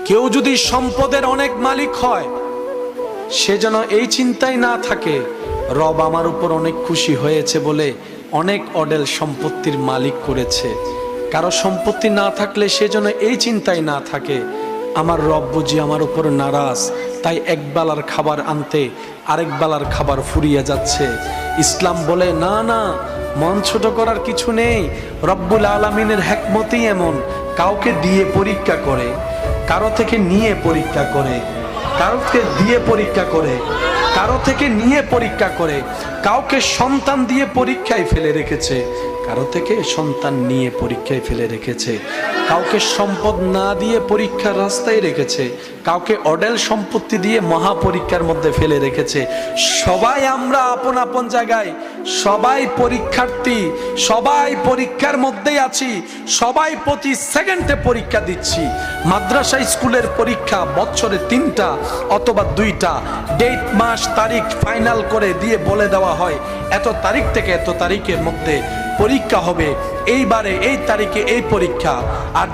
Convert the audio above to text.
কেউ যদি সম্পদের অনেক মালিক হয়, সে যেন এই চিন্তায় না থাকে রব আমার উপর অনেক খুশি হয়েছে বলে অনেক অডেল সম্পত্তির মালিক করেছে। কারো সম্পত্তি না থাকলে সে যেন এই চিন্তায় না থাকে আমার রব বুঝি আমার উপর নারাজ, তাই এক বেলার খাবার আনতে আরেক বেলার খাবার ফুরিয়ে যাচ্ছে। ইসলাম বলে না না, মন ছোট করার কিছু নেই। রব্বুল আলামিনের হিকমতই এমন, কাউকে দিয়ে পরীক্ষা করে, কারো থেকে নিয়ে পরীক্ষা করে, কাউকে দিয়ে পরীক্ষা করে, কারো থেকে নিয়ে পরীক্ষা করে, কাউকে সন্তান দিয়ে পরীক্ষায় ফেলে রেখেছে, কারো থেকে সন্তান নিয়ে পরীক্ষায় ফেলে রেখেছে, কাউকে সম্পদ না দিয়ে পরীক্ষার রাস্তায় রেখেছে, কাউকে অডেল সম্পত্তি দিয়ে মহা পরীক্ষার মধ্যে ফেলে রেখেছে। সবাই আমরা আপন আপন জায়গায়, সবাই পরীক্ষার্থী, সবাই পরীক্ষার মধ্যেই আছি, সবাই প্রতি সেকেন্ডে পরীক্ষা দিচ্ছি। মাদ্রাসা স্কুলের পরীক্ষা বছরে 3টা অথবা 2টা ডেট, মাস, তারিখ ফাইনাল করে দিয়ে বলে দেওয়া হয় এত তারিখ থেকে এত তারিখের মধ্যে পরীক্ষা হবে, এইবারে এই তারিখে এই পরীক্ষা। আর